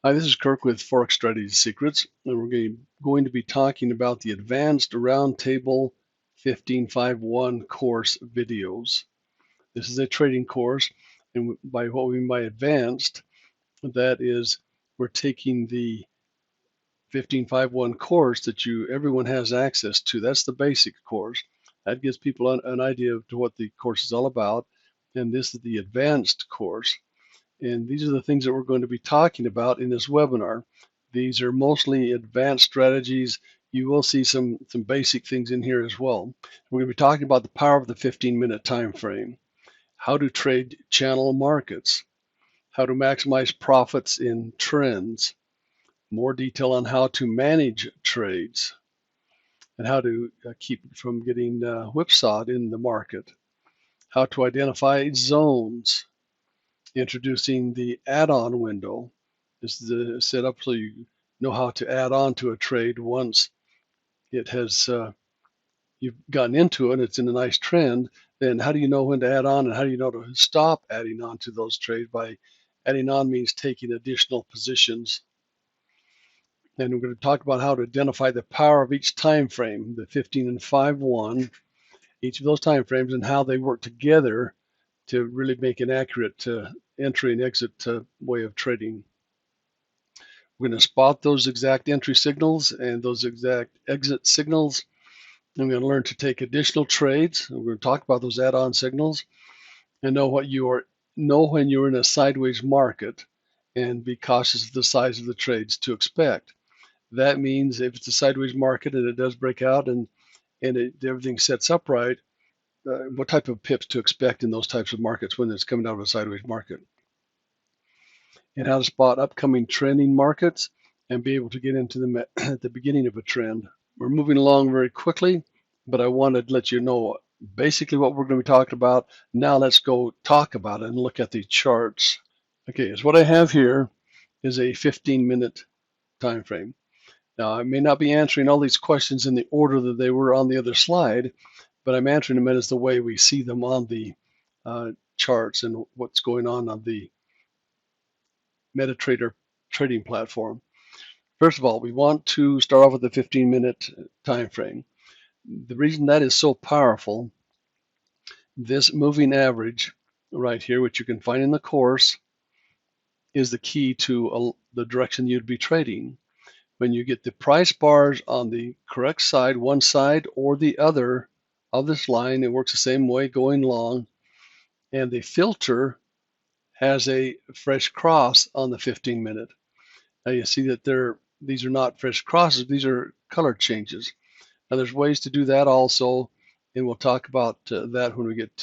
Hi, this is Kirk with Forex Strategy Secrets, and we're going to be talking about the Advanced Roundtable 1551 course videos. This is a trading course, and by what we mean by advanced, that is, we're taking the 1551 course that everyone has access to. That's the basic course. That gives people an idea of what the course is all about, and this is the advanced course. And these are the things that we're going to be talking about in this webinar. These are mostly advanced strategies. You will see some basic things in here as well. We're going to be talking about the power of the 15-minute time frame, how to trade channel markets, how to maximize profits in trends, more detail on how to manage trades, and how to keep from getting whipsawed in the market, how to identify zones, introducing the add-on window. This is the setup so you know how to add on to a trade once it has you've gotten into it and it's in a nice trend. Then how do you know when to add on, and how do you know to stop adding on to those trades? By adding on means taking additional positions. And we're going to talk about how to identify the power of each time frame, the 15 and 5-1, each of those time frames, and how they work together to really make an accurate entry and exit way of trading. We're going to spot those exact entry signals and those exact exit signals. And we're going to learn to take additional trades. We're going to talk about those add-on signals and know when you're in a sideways market, and be cautious of the size of the trades to expect. That means if it's a sideways market and it does break out and everything sets up right, what type of pips to expect in those types of markets when it's coming out of a sideways market, and how to spot upcoming trending markets and be able to get into them at the beginning of a trend. We're moving along very quickly, but I wanted to let you know basically what we're going to be talking about. Now let's go talk about it and look at the charts. Okay, so what I have here is a 15-minute time frame. Now, I may not be answering all these questions in the order that they were on the other slide, but I'm answering them as the way we see them on the charts and what's going on the MetaTrader trading platform. First of all, we want to start off with the 15-minute time frame. The reason that is so powerful, this moving average right here, which you can find in the course, is the key to the direction you'd be trading. When you get the price bars on the correct side, one side or the other of this line, it works the same way going long, and the filter has a fresh cross on the 15-minute. Now you see that these are not fresh crosses, these are color changes. Now there's ways to do that also, and we'll talk about that when we get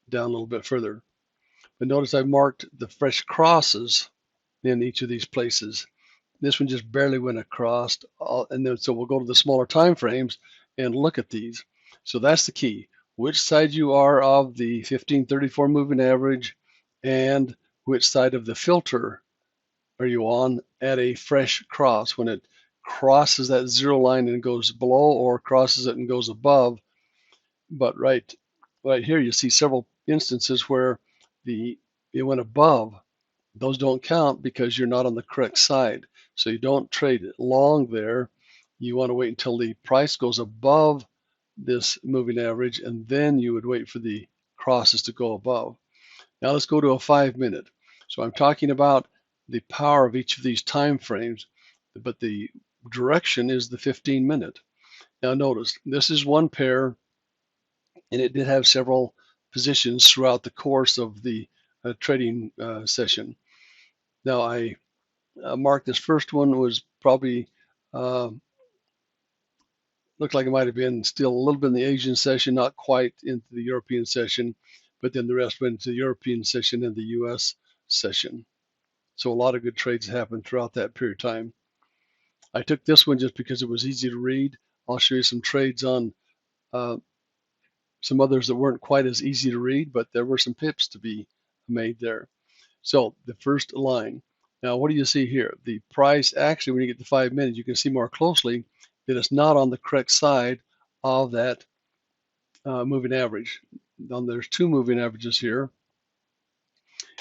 down a little bit further. But notice I've marked the fresh crosses in each of these places. This one just barely went across, and then so we'll go to the smaller time frames and look at these. So that's the key. Which side you are of the 1534 moving average, and which side of the filter are you on at a fresh cross, when it crosses that zero line and goes below, or crosses it and goes above. But right here you see several instances where it went above. Those don't count because you're not on the correct side. So you don't trade it long there. You want to wait until the price goes above this moving average, and then you would wait for the crosses to go above. Now let's go to a 5-minute. So I'm talking about the power of each of these time frames, but the direction is the 15-minute. Now notice, this is one pair, and it did have several positions throughout the course of the trading session. Now I marked this first one was probably looked like it might have been still a little bit in the Asian session, not quite into the European session, but then the rest went into the European session and the US session. So a lot of good trades happened throughout that period of time. I took this one just because it was easy to read. I'll show you some trades on some others that weren't quite as easy to read, but there were some pips to be made there. So the first line. Now, what do you see here? The price, actually, when you get to 5 minutes, you can see more closely that it's not on the correct side of that moving average. Now, there's two moving averages here,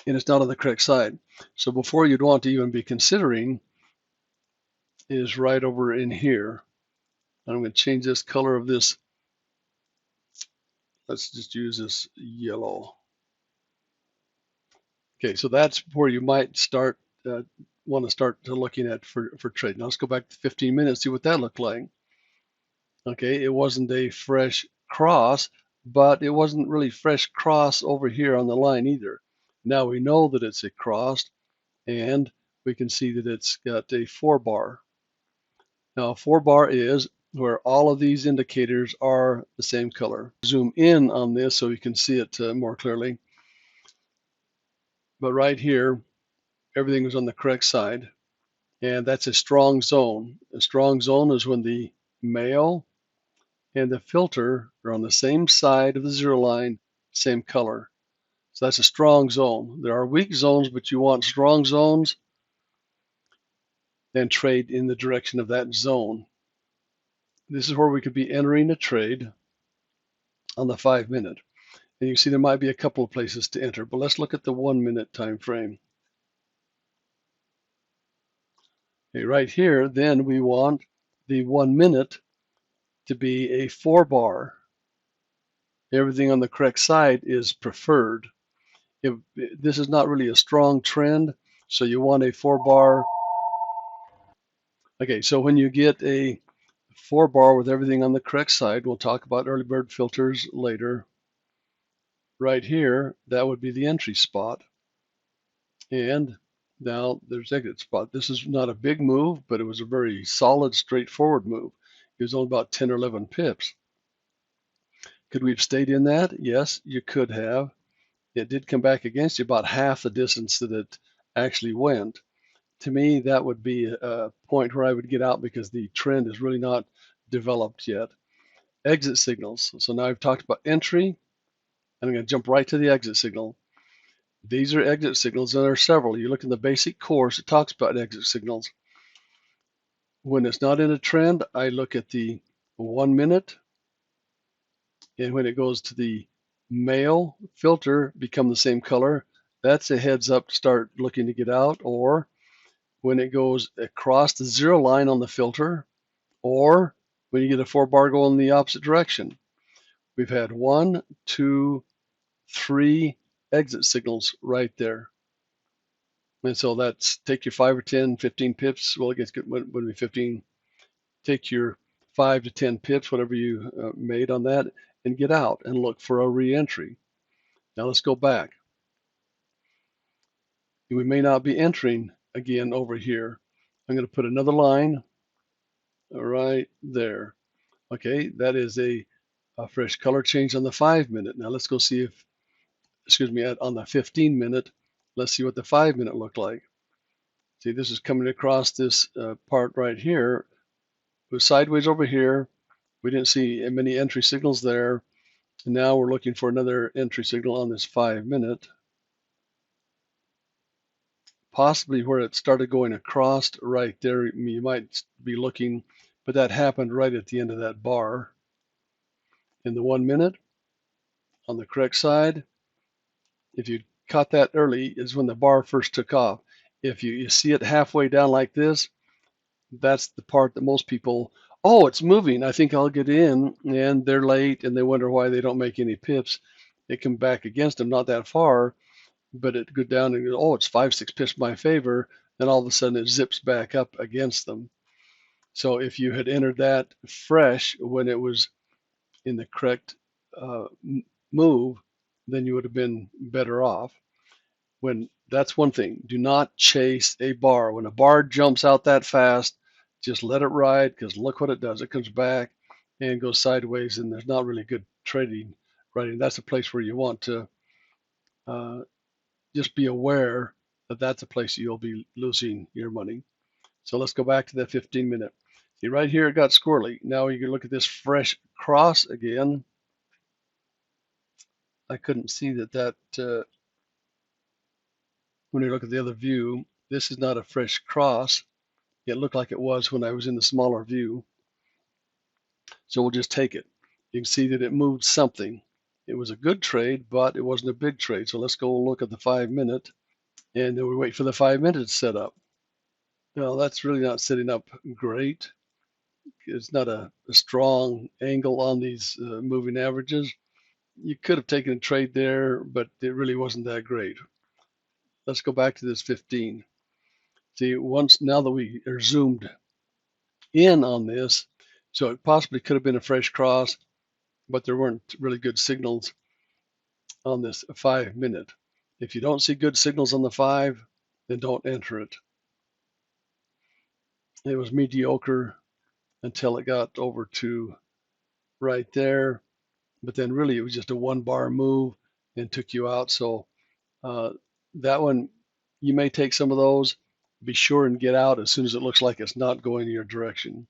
and it's not on the correct side. So before you'd want to even be considering is right over in here. I'm going to change this color of this. Let's just use this yellow. Okay, so that's where you might start want to start looking at for trade. Now let's go back to 15 minutes, see what that looked like. Okay, it wasn't a fresh cross, but it wasn't really fresh cross over here on the line either. Now we know that it's a cross, and we can see that it's got a 4-bar. Now a 4-bar is where all of these indicators are the same color. Zoom in on this so you can see it more clearly. But right here, everything was on the correct side, and that's a strong zone. A strong zone is when the male and the filter are on the same side of the zero line, same color. So that's a strong zone. There are weak zones, but you want strong zones, then trade in the direction of that zone. This is where we could be entering a trade on the 5-minute. And you see there might be a couple of places to enter, but let's look at the 1-minute time frame. Okay, right here, then we want the 1-minute to be a 4-bar. Everything on the correct side is preferred. This is not really a strong trend, so you want a 4-bar. Okay, so when you get a 4-bar with everything on the correct side, we'll talk about early bird filters later. Right here, that would be the entry spot. And now there's exit spot. This is not a big move, but it was a very solid, straightforward move. It was only about 10 or 11 pips. Could we have stayed in that? Yes, you could have. It did come back against you about half the distance that it actually went. To me, that would be a point where I would get out because the trend is really not developed yet. Exit signals. So now I've talked about entry, and I'm going to jump right to the exit signal. These are exit signals, and there are several. You look in the basic course, it talks about exit signals. When it's not in a trend, I look at the 1-minute, and when it goes to the male filter, become the same color, that's a heads up to start looking to get out. Or when it goes across the zero line on the filter, or when you get a 4-bar going in the opposite direction. We've had 1, 2, 3 exit signals right there. And so that's take your 5 or 10, 15 pips. Well, it gets good when we 15. Take your 5 to 10 pips, whatever you made on that, and get out and look for a re-entry. Now let's go back. We may not be entering again over here. I'm going to put another line right there. Okay, that is a fresh color change on the 5-minute. Now let's go see if, excuse me, on the 15-minute, let's see what the 5-minute looked like. See, this is coming across this part right here. It was sideways over here. We didn't see many entry signals there. And now we're looking for another entry signal on this 5-minute. Possibly where it started going across right there. You might be looking, but that happened right at the end of that bar. In the 1-minute, on the correct side, if you caught that early, is when the bar first took off. If you see it halfway down like this, that's the part that most people, oh, it's moving, I think I'll get in, and they're late and they wonder why they don't make any pips. It come back against them, not that far, but it go down and go, oh, it's 5, 6 pips in my favor, then all of a sudden it zips back up against them. So if you had entered that fresh when it was in the correct move, then you would have been better off. When that's one thing, do not chase a bar. When a bar jumps out that fast, just let it ride, because look what it does. It comes back and goes sideways, and there's not really good trading riding. That's a place where you want to just be aware that that's a place you'll be losing your money. So let's go back to that 15-minute. See, right here it got squirrely. Now you can look at this fresh cross again. I couldn't see that when you look at the other view, this is not a fresh cross. It looked like it was when I was in the smaller view. So we'll just take it. You can see that it moved something. It was a good trade, but it wasn't a big trade. So let's go look at the 5-minute, and then we wait for the 5-minute to set up. Well, that's really not setting up great. It's not a strong angle on these moving averages. You could have taken a trade there, but it really wasn't that great. Let's go back to this 15. See, now that we are zoomed in on this, so it possibly could have been a fresh cross, but there weren't really good signals on this 5-minute. If you don't see good signals on the 5, then don't enter it. It was mediocre until it got over to right there, but then really it was just a 1-bar move and took you out. So that one, you may take some of those. Be sure and get out as soon as it looks like it's not going in your direction.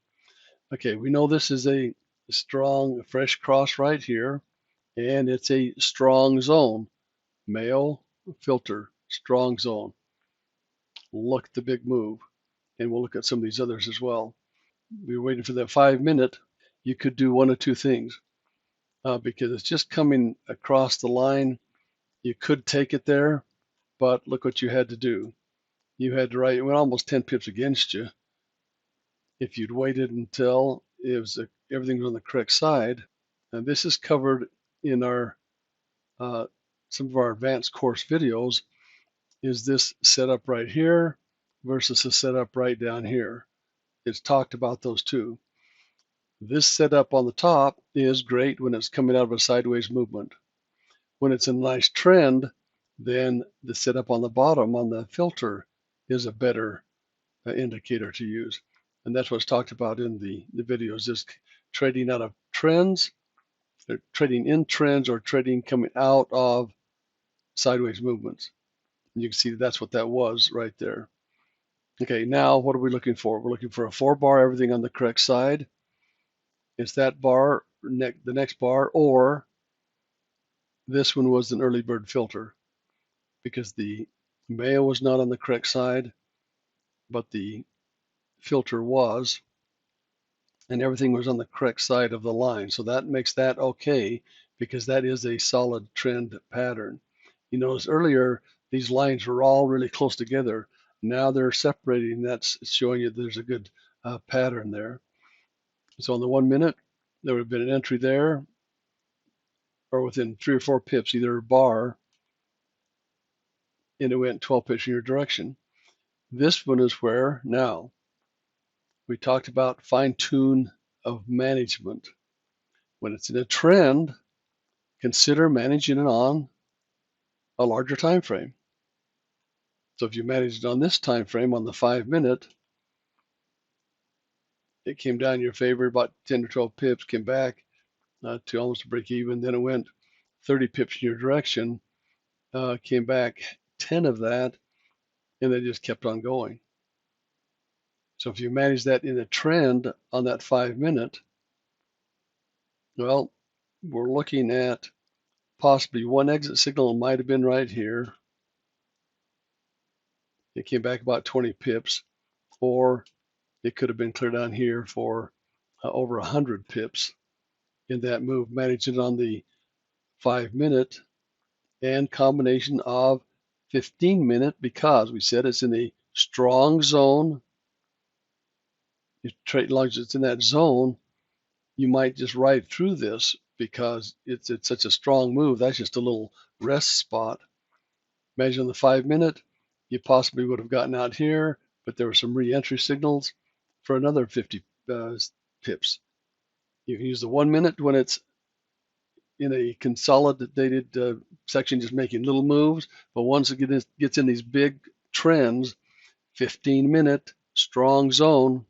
Okay, we know this is a strong fresh cross right here, and it's a strong zone. Male filter, strong zone. Look at the big move, and we'll look at some of these others as well. We were waiting for that 5-minute. You could do one of two things because it's just coming across the line. You could take it there, but look what you had to do. You had to write, it went almost 10 pips against you. If you'd waited until it was everything was on the correct side, and this is covered in our some of our advanced course videos, is this setup right here versus a setup right down here. It's talked about those two. This setup on the top is great when it's coming out of a sideways movement. When it's a nice trend, then the setup on the bottom on the filter is a better indicator to use. And that's what's talked about in the videos, is trading out of trends, or trading in trends, or trading coming out of sideways movements. And you can see that's what that was right there. Okay, now what are we looking for? We're looking for a 4-bar, everything on the correct side. It's that bar, the next bar, or this one was an early bird filter because the male was not on the correct side, but the filter was, and everything was on the correct side of the line. So that makes that okay because that is a solid trend pattern. You notice earlier these lines were all really close together. Now they're separating. That's showing you there's a good pattern there. So on the 1-minute, there would have been an entry there, or within 3 or 4 pips, either a bar, and it went 12 pips in your direction. This one is where now we talked about fine tune of management. When it's in a trend, consider managing it on a larger time frame. So if you managed it on this time frame, on the 5-minute, it came down in your favor about 10 or 12 pips, came back to almost a break even. Then it went 30 pips in your direction, came back 10 of that, and then just kept on going. So if you manage that in a trend on that 5-minute, well, we're looking at possibly one exit signal. It might have been right here. It came back about 20 pips, or it could have been clear down here for over 100 pips in that move, managing on the 5-minute and combination of 15-minute, because we said it's in a strong zone. If trade long as it's in that zone, you might just ride through this because it's such a strong move. That's just a little rest spot. Imagine the 5-minute, you possibly would have gotten out here, but there were some re-entry signals for another 50 pips. You can use the 1-minute when it's in a consolidated section, just making little moves. But once it gets in these big trends, 15-minute strong zone,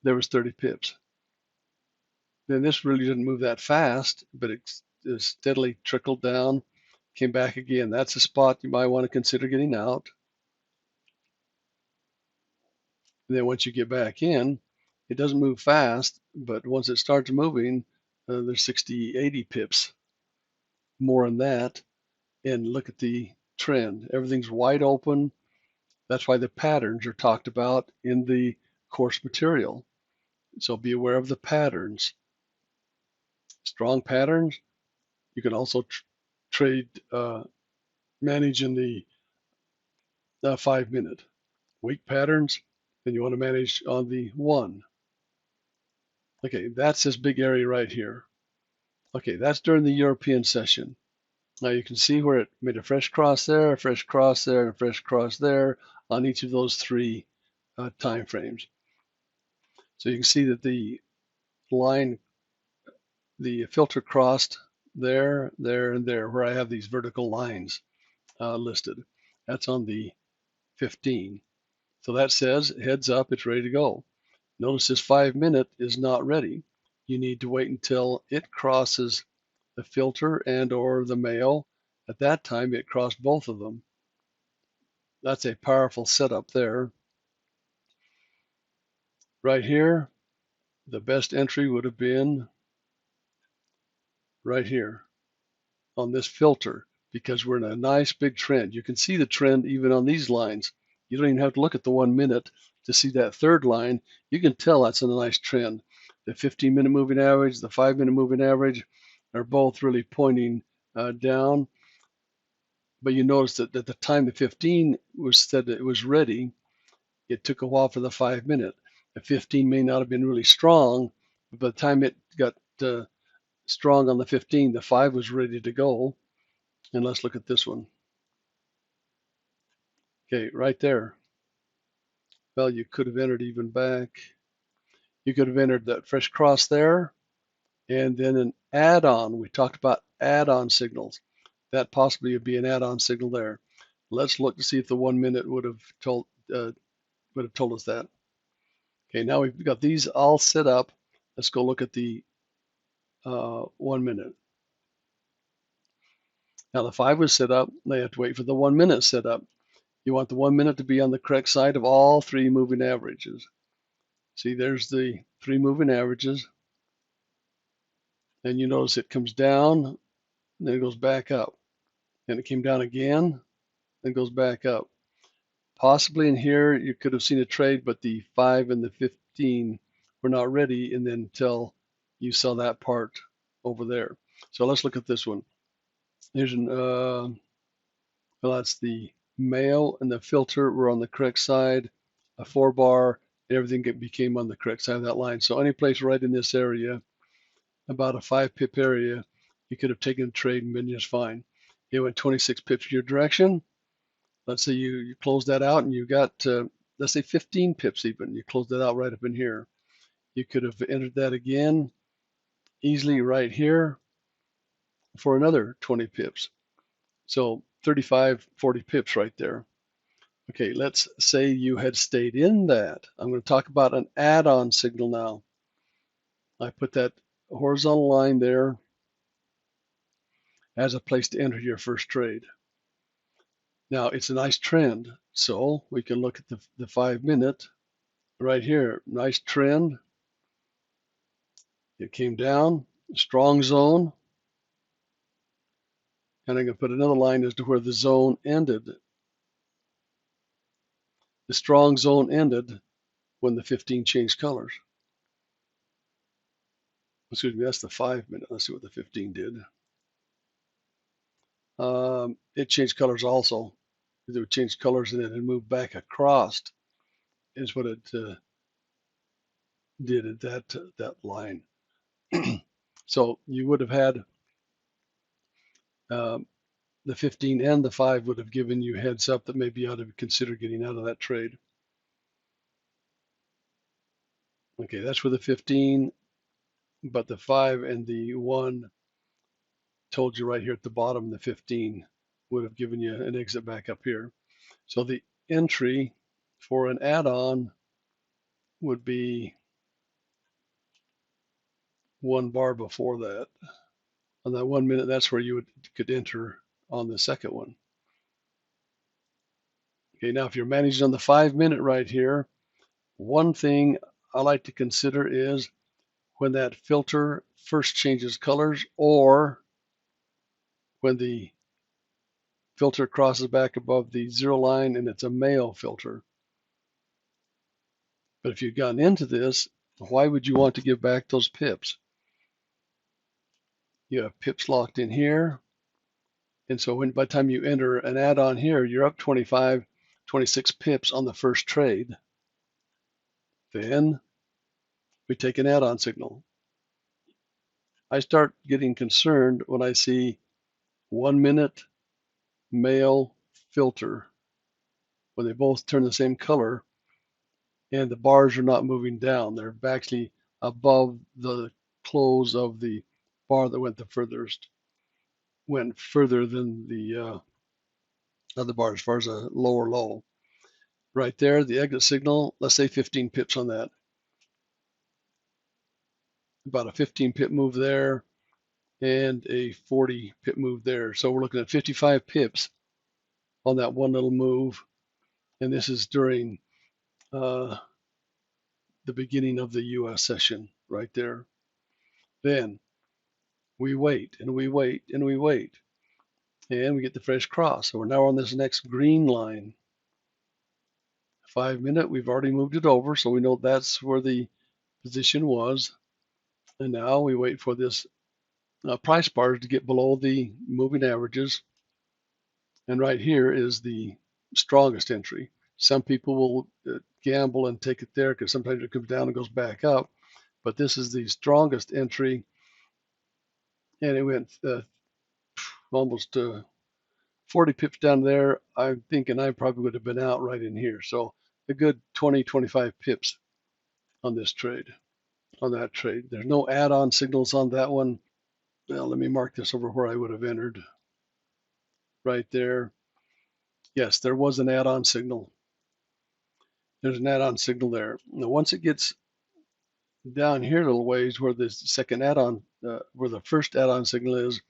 there was 30 pips. Then this really didn't move that fast, but it steadily trickled down, came back again. That's a spot you might want to consider getting out. And then once you get back in, it doesn't move fast, but once it starts moving, there's 60, 80 pips more than that. And look at the trend. Everything's wide open. That's why the patterns are talked about in the course material. So be aware of the patterns. Strong patterns, you can also trade, manage in the 5-minute. Weak patterns, then you want to manage on the 1. Okay, that's this big area right here. Okay, that's during the European session. Now you can see where it made a fresh cross there, a fresh cross there, and a fresh cross there on each of those 3 time frames. So you can see that the line, the filter crossed there, there, and there, where I have these vertical lines listed. That's on the 15. So that says, heads up, it's ready to go. Notice this 5-minute is not ready. You need to wait until it crosses the filter and or the male. At that time, it crossed both of them. That's a powerful setup there. Right here, the best entry would have been right here on this filter, because we're in a nice big trend. You can see the trend even on these lines. You don't even have to look at the 1 minute to see that third line. You can tell that's a nice trend. The 15-minute moving average, the 5-minute moving average are both really pointing down. But you notice that at the time the 15 was said that it was ready, it took a while for the 5-minute. The 15 may not have been really strong, but by the time it got strong on the 15, the 5 was ready to go. And let's look at this one. Okay, right there. Well, you could have entered even back. You could have entered that fresh cross there, and then an add-on. We talked about add-on signals. That possibly would be an add-on signal there. Let's look to see if the 1 minute would have told us that. Okay, now we've got these all set up. Let's go look at the 1 minute. Now the 5 was set up. They have to wait for the 1 minute set up. You want the 1 minute to be on the correct side of all 3 moving averages. See, there's the 3 moving averages. And you notice it comes down, then it goes back up. And it came down again, and goes back up. Possibly in here you could have seen a trade, but the 5 and the 15 were not ready, and then until you saw that part over there. So let's look at this one. Here's an well, that's the male and the filter were on the correct side, a 4-bar, everything became on the correct side of that line. So any place right in this area, about a 5-pip area, you could have taken a trade and been just fine. It went 26 pips your direction. Let's say you closed that out and you got, let's say 15 pips even. You closed that out right up in here. You could have entered that again easily right here for another 20 pips. So 35, 40 pips right there. Okay, let's say you had stayed in that. I'm going to talk about an add-on signal now. I put that horizontal line there as a place to enter your first trade. Now it's a nice trend, so we can look at the 5-minute right here. Nice trend. It came down, strong zone, and I'm going to put another line as to where the zone ended. The strong zone ended when the 15 changed colors. Excuse me, that's the 5-minute. Let's see what the 15 did. It changed colors also. It would change colors and then it moved back across is what it did at that line. So you would have had the 15 and the 5 would have given you heads up that maybe you ought to consider getting out of that trade. Okay, that's for the 15, but the 5 and the 1 told you right here at the bottom, the 15 would have given you an exit back up here. So the entry for an add-on would be 1 bar before that. On that 1 minute, that's where you could enter on the second one. Okay, now if you're managing on the 5-minute right here, one thing I like to consider is when that filter first changes colors or when the filter crosses back above the 0 line and it's a male filter. But if you've gotten into this, why would you want to give back those pips? You have pips locked in here. And so by the time you enter an add-on here, you're up 25, 26 pips on the first trade. Then we take an add-on signal. I start getting concerned when I see 1 minute male filter, when they both turn the same color and the bars are not moving down. They're actually above the close of the bar that went the furthest, went further than the other bar as far as a lower low. Right there, the exit signal, let's say 15 pips on that. About a 15 pip move there and a 40 pip move there. So we're looking at 55 pips on that one little move. And this is during the beginning of the US session right there. Then we wait and we wait and we wait. And we get the fresh cross. So we're now on this next green line. 5 minute, we've already moved it over, so we know that's where the position was. And now we wait for this price bars to get below the moving averages. And right here is the strongest entry. Some people will gamble and take it there because sometimes it comes down and goes back up. But this is the strongest entry. And it went almost 40 pips down there. I'm thinking I probably would have been out right in here. So a good 20, 25 pips on this trade, on that trade. There's no add-on signals on that one. Well, let me mark this over where I would have entered. Right there. Yes, there was an add-on signal. There's an add-on signal there. Now, once it gets down here a little ways where the second add-on, where the first add-on signal is,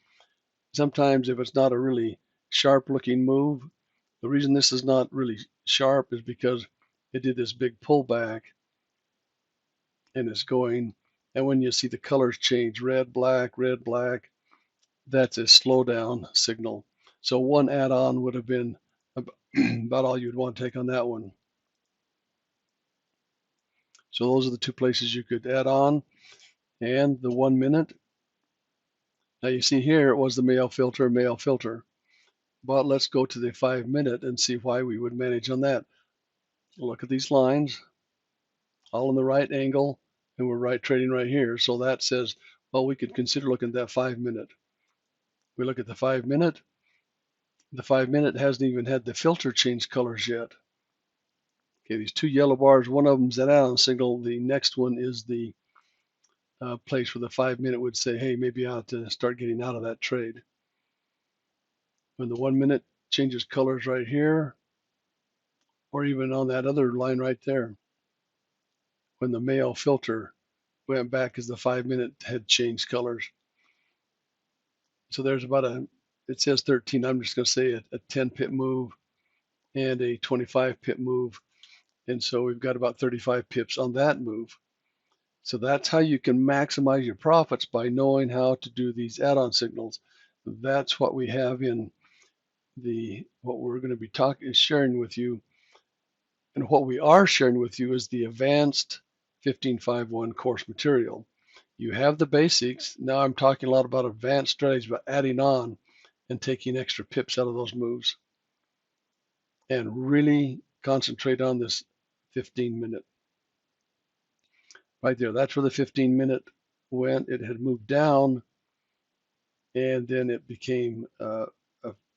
sometimes if it's not a really sharp-looking move, the reason this is not really sharp is because it did this big pullback and it's going, and when you see the colors change, red, black, that's a slowdown signal. So one add-on would have been about all you'd want to take on that one. So those are the two places you could add on. And the 1 minute. Now you see here it was the male filter. But let's go to the 5 minute and see why we would manage on that. Look at these lines, all in the right angle, and we're right trading right here. So that says, well, we could consider looking at that 5 minute. We look at the 5 minute. The 5 minute hasn't even had the filter change colors yet. Okay, these two yellow bars, one of them's an add-on signal. The next one is the place where the 5 minute would say, hey, maybe I ought to start getting out of that trade. When the 1 minute changes colors right here, or even on that other line right there, when the male filter went back as the 5 minute had changed colors. So there's about it says 13, I'm just going to say a 10 pip move and a 25 pip move. And so we've got about 35 pips on that move. So that's how you can maximize your profits, by knowing how to do these add-on signals. That's what we have in what we're going to be sharing with you. And what we are sharing with you is the advanced 1551 course material. You have the basics. Now I'm talking a lot about advanced strategies, about adding on and taking extra pips out of those moves. And really concentrate on this 15 minute. Right there, that's where the 15 minute went. It had moved down, and then it became a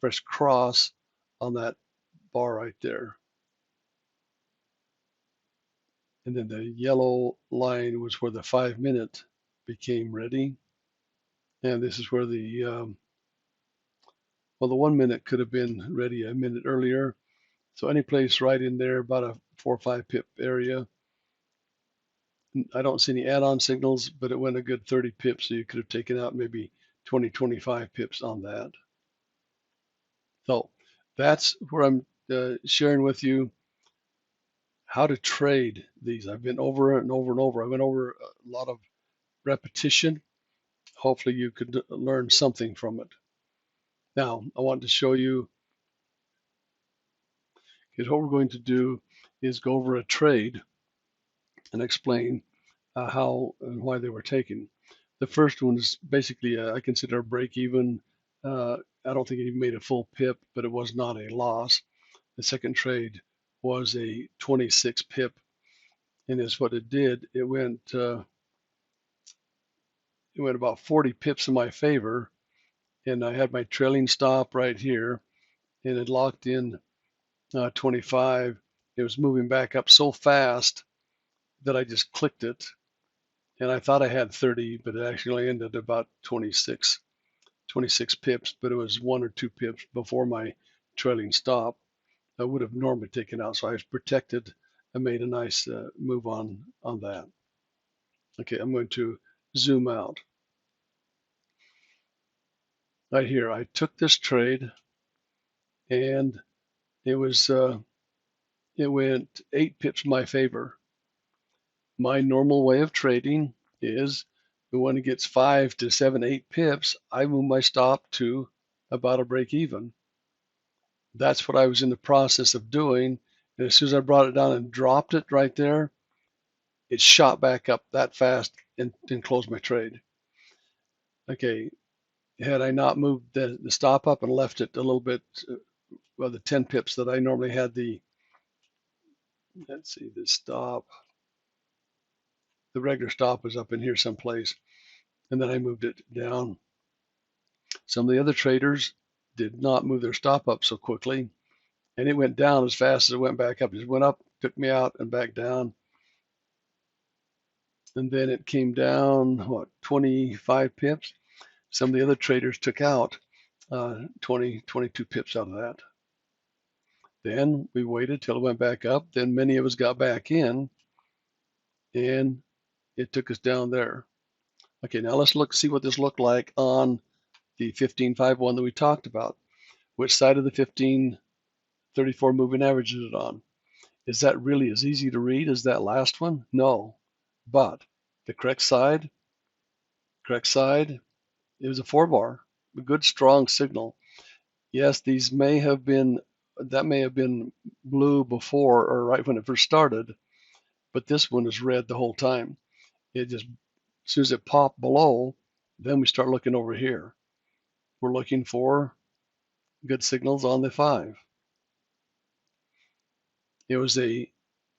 fresh cross on that bar right there. And then the yellow line was where the 5 minute became ready. And this is where the 1 minute could have been ready a minute earlier. So any place right in there, about a 4 or 5 pip area. I don't see any add-on signals, but it went a good 30 pips, so you could have taken out maybe 20, 25 pips on that. So that's where I'm sharing with you how to trade these. I've been over and over and over. I went over a lot of repetition. Hopefully you could learn something from it. Now, I want to show you, because what we're going to do is go over a trade and explain how and why they were taken. The first one is basically I consider a break even. I don't think it even made a full pip, but it was not a loss. The second trade was a 26 pip, and is what it did. It went about 40 pips in my favor, and I had my trailing stop right here, and it locked in 25. It was moving back up so fast that I just clicked it, and I thought I had 30, but it actually ended about 26 pips, but it was 1 or 2 pips before my trailing stop. I would have normally taken out, so I was protected and made a nice move on that. Okay, I'm going to zoom out. Right here, I took this trade, and it was it went 8 pips in my favor. My normal way of trading is when it gets 5 to 7, 8 pips, I move my stop to about a break even. That's what I was in the process of doing. And as soon as I brought it down and dropped it right there, it shot back up that fast and closed my trade. Okay, had I not moved the stop up and left it a little bit, well, the 10 pips that I normally had let's see, the regular stop was up in here someplace, and then I moved it down. Some of the other traders did not move their stop up so quickly, and it went down as fast as it went back up. It just went up, took me out, and back down. And then it came down, 25 pips. Some of the other traders took out 20, 22 pips out of that. Then we waited till it went back up. Then many of us got back in, and it took us down there. Okay, now let's see what this looked like on the 15.5.1 that we talked about. Which side of the 15.34 moving average is it on? Is that really as easy to read as that last one? No, but the correct side, it was a 4-bar, a good strong signal. Yes, that may have been blue before or right when it first started, but this one is red the whole time. It just, as soon as it popped below, then we start looking over here. We're looking for good signals on the 5. It was a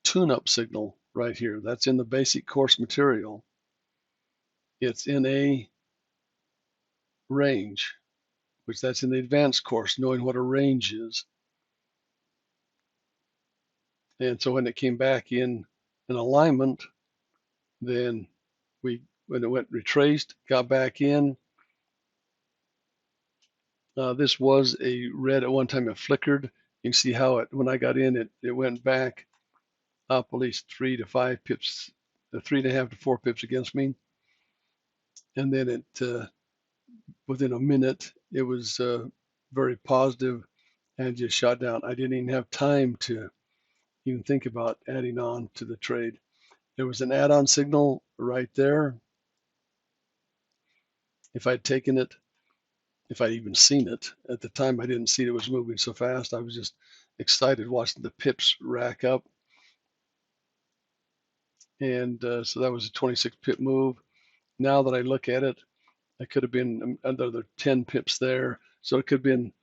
tune-up signal right here. That's in the basic course material. It's in a range, which that's in the advanced course, knowing what a range is. And so when it came back in an alignment, then when it went retraced, got back in. This was a red at one time. It flickered. You can see how when I got in, it went back up at least 3 to 5 pips, 3.5 to 4 pips against me. And then within a minute, it was very positive and just shot down. I didn't even have time to even think about adding on to the trade. There was an add-on signal right there. If I'd taken it, if I'd even seen it at the time, I didn't see it was moving so fast. I was just excited watching the pips rack up. And so that was a 26 pip move. Now that I look at it, it could have been another 10 pips there. So it could have been,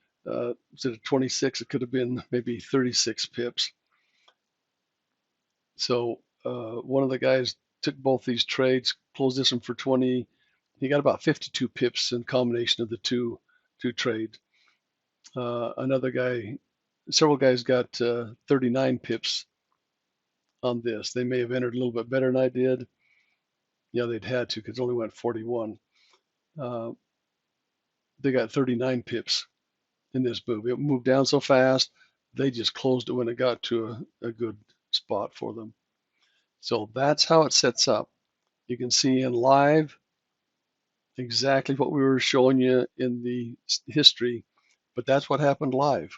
instead of 26, it could have been maybe 36 pips. So one of the guys took both these trades, closed this one for 20. He got about 52 pips in combination of the two trades. Several guys got 39 pips on this. They may have entered a little bit better than I did. Yeah, they'd had to because it only went 41. They got 39 pips in this move. It moved down so fast, they just closed it when it got to a good spot for them. So that's how it sets up. You can see in live exactly what we were showing you in the history, but that's what happened live.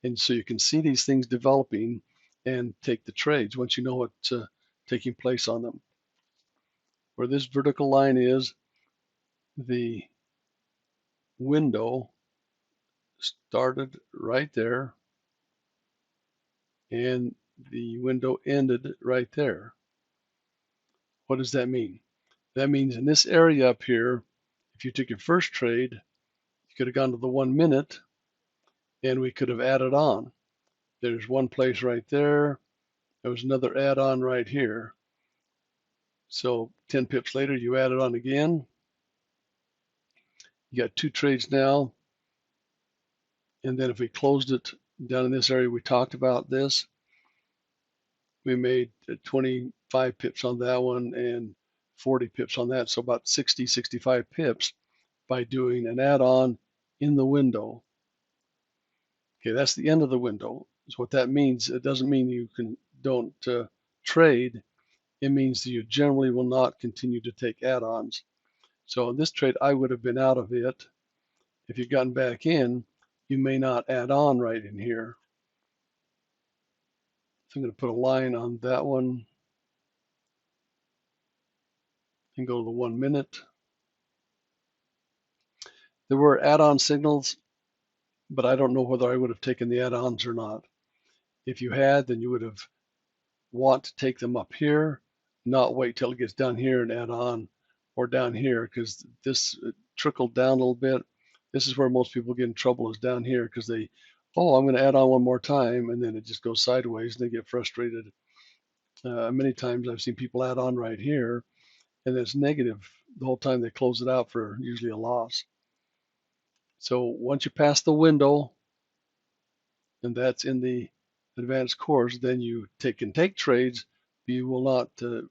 And so you can see these things developing and take the trades once you know what's taking place on them. Where this vertical line is, the window started right there and the window ended right there. What does that mean? That means in this area up here, if you took your first trade, you could have gone to the 1 minute and we could have added on. There's one place right there. There was another add-on right here. So 10 pips later, you add it on again. You got 2 trades now. And then if we closed it down in this area, we talked about this. We made 25 pips on that one and 40 pips on that. So about 60, 65 pips by doing an add-on in the window. Okay, that's the end of the window. So what that means, it doesn't mean you don't trade. It means that you generally will not continue to take add-ons. So in this trade, I would have been out of it. If you've gotten back in, you may not add on right in here. So I'm going to put a line on that one and go to the 1 minute. There were add-on signals, but I don't know whether I would have taken the add-ons or not. If you had, then you would have want to take them up here, not wait till it gets down here and add on, or down here, because this trickled down a little bit. This is where most people get in trouble, is down here, because they, oh, I'm going to add on one more time, and then it just goes sideways and they get frustrated. Many times I've seen people add on right here, and it's negative the whole time they close it out for usually a loss. So once you pass the window, and that's in the advanced course, then you can take trades, but you will not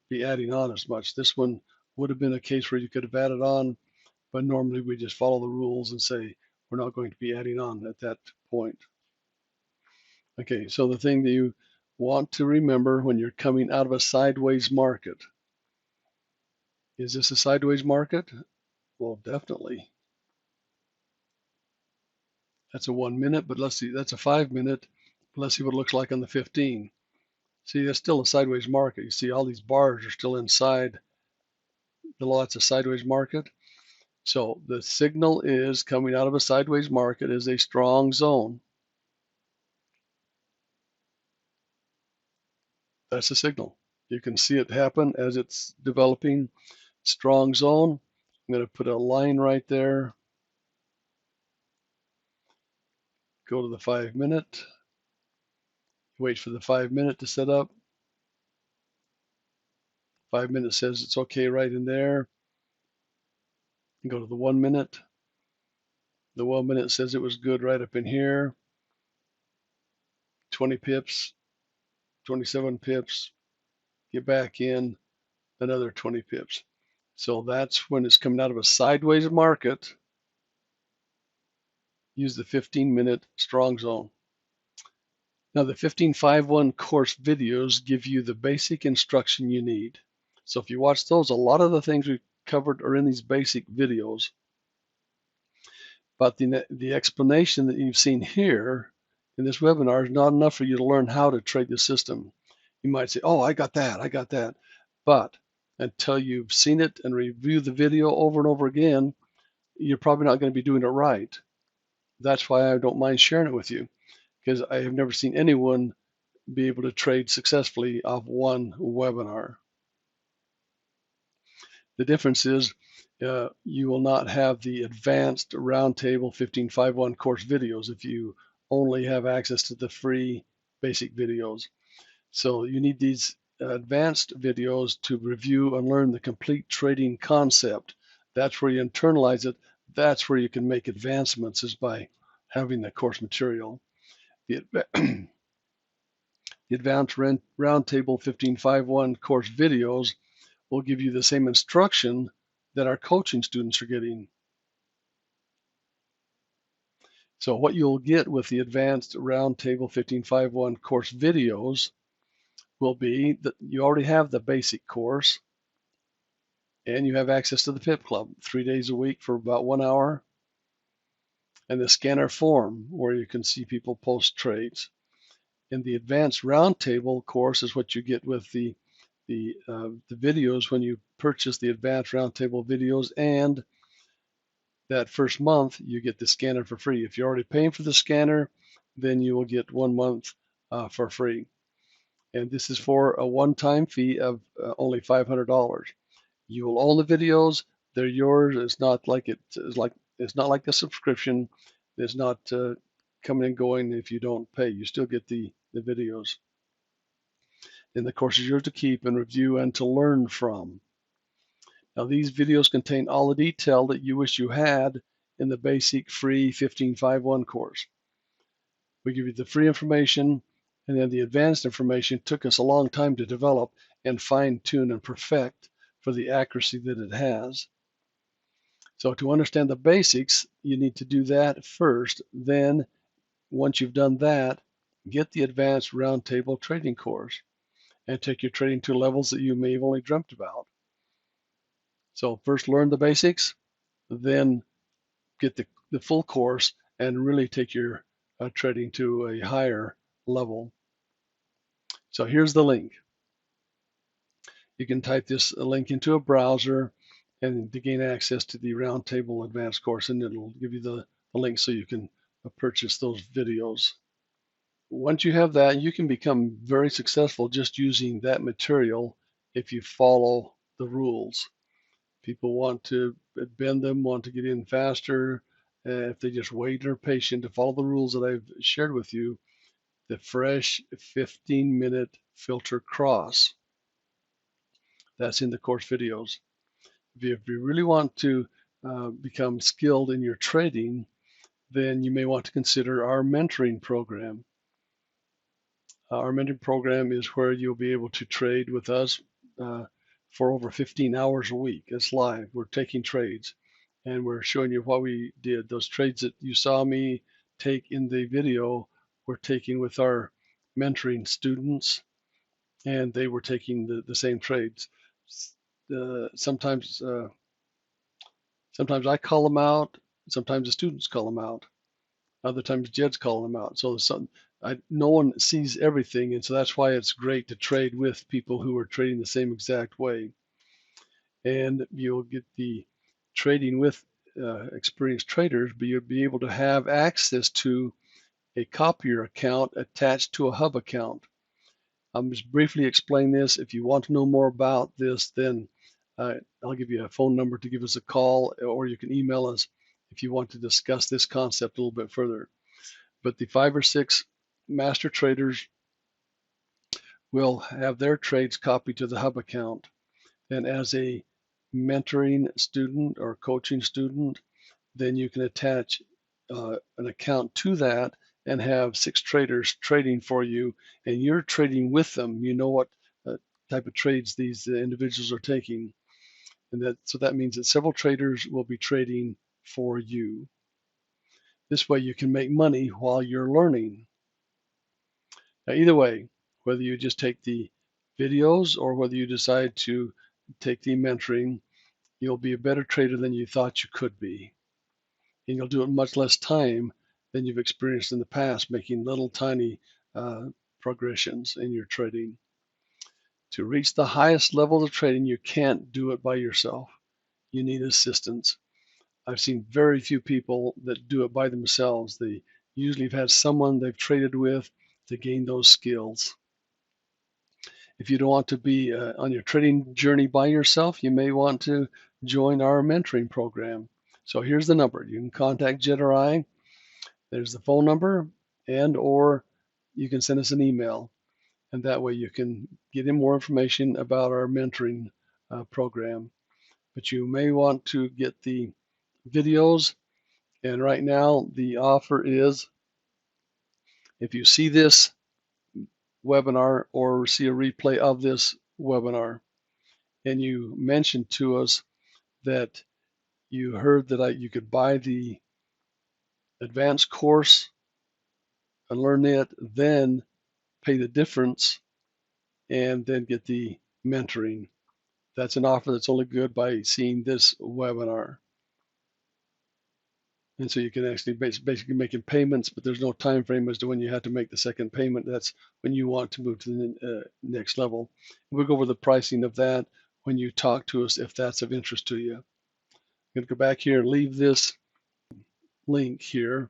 be adding on as much. This one would have been a case where you could have added on, but normally we just follow the rules and say we're not going to be adding on at that point. Okay, so the thing that you want to remember when you're coming out of a sideways market, is this a sideways market? Well, definitely. That's a 1 minute, but let's see, that's a 5 minute. Let's see what it looks like on the 15. See, that's still a sideways market. You see all these bars are still inside the law. It's a sideways market. So the signal is coming out of a sideways market is a strong zone. That's the signal. You can see it happen as it's developing. Strong zone. I'm going to put a line right there. Go to the 5 minute. Wait for the 5 minute to set up. 5 minutes says it's okay right in there. Go to the 1 minute. The 1 minute says it was good right up in here. 20 pips, 27 pips. Get back in, another 20 pips. So that's when it's coming out of a sideways market. Use the 15-minute strong zone. Now the 1551 course videos give you the basic instruction you need. So if you watch those, a lot of the things we've covered are in these basic videos. But the explanation that you've seen here in this webinar is not enough for you to learn how to trade the system. You might say, oh, I got that. But until you've seen it and reviewed the video over and over again, you're probably not going to be doing it right. That's why I don't mind sharing it with you, because I have never seen anyone be able to trade successfully off one webinar. The difference is you will not have the advanced roundtable 1551 course videos if you only have access to the free basic videos. So you need these advanced videos to review and learn the complete trading concept. That's where you internalize it. That's where you can make advancements, is by having the course material. The advanced roundtable 1551 course videos will give you the same instruction that our coaching students are getting. So what you'll get with the advanced roundtable 1551 course videos will be that you already have the basic course and you have access to the PIP Club 3 days a week for about 1 hour, and the scanner form where you can see people post trades. And the advanced roundtable course is what you get with the videos when you purchase the advanced roundtable videos, and that first month you get the scanner for free. If you're already paying for the scanner, then you will get 1 month for free. And this is for a one-time fee of only $500. You will own the videos. They're yours. It's not like it's not like a subscription. It's not coming and going if you don't pay. You still get the videos. And the course is yours to keep and review and to learn from. Now these videos contain all the detail that you wish you had in the basic free 1551 course. We give you the free information, and then the advanced information took us a long time to develop and fine-tune and perfect for the accuracy that it has. So to understand the basics, you need to do that first. Then, once you've done that, get the advanced roundtable trading course and take your trading to levels that you may have only dreamt about. So first learn the basics, then get the full course and really take your trading to a higher level. So here's the link. You can type this link into a browser and to gain access to the Roundtable Advanced course, and it'll give you the link so you can purchase those videos. Once you have that, you can become very successful just using that material if you follow the rules. People want to bend them, want to get in faster. If they just wait and are patient to follow the rules that I've shared with you, the fresh 15-minute filter cross. That's in the course videos. If you really want to become skilled in your trading, then you may want to consider our mentoring program. Our mentoring program is where you'll be able to trade with us for over 15 hours a week. It's live. We're taking trades and we're showing you what we did. Those trades that you saw me take in the video, we're taking with our mentoring students, and they were taking the same trades. Sometimes I call them out. Sometimes the students call them out. Other times Jed's calling them out. So no one sees everything, and so that's why it's great to trade with people who are trading the same exact way. And you'll get the trading with experienced traders, but you'll be able to have access to a copier account attached to a hub account. I'm just briefly explain this. If you want to know more about this, then I'll give you a phone number to give us a call, or you can email us if you want to discuss this concept a little bit further. But the 5 or 6 master traders will have their trades copied to the hub account. And as a mentoring student or coaching student, then you can attach an account to that and have 6 traders trading for you, and you're trading with them. You know what type of trades these individuals are taking, and so that means that several traders will be trading for you. This way you can make money while you're learning. Now, either way, whether you just take the videos or whether you decide to take the mentoring, you'll be a better trader than you thought you could be. And you'll do it in much less time than you've experienced in the past, making little tiny progressions in your trading. To reach the highest levels of trading, you can't do it by yourself. You need assistance. I've seen very few people that do it by themselves. They usually have had someone they've traded with to gain those skills. If you don't want to be on your trading journey by yourself, you may want to join our mentoring program. So here's the number. You can contact Jed or I. There's the phone number, and or you can send us an email. And that way you can get in more information about our mentoring program. But you may want to get the videos. And right now the offer is, if you see this webinar or see a replay of this webinar, and you mention to us that you heard that you could buy the advanced course and learn it, then pay the difference and then get the mentoring. That's an offer that's only good by seeing this webinar. And so you can actually basically making payments, but there's no time frame as to when you have to make the second payment. That's when you want to move to the next level. We'll go over the pricing of that when you talk to us, if that's of interest to you. I'm going to go back here and leave this link here.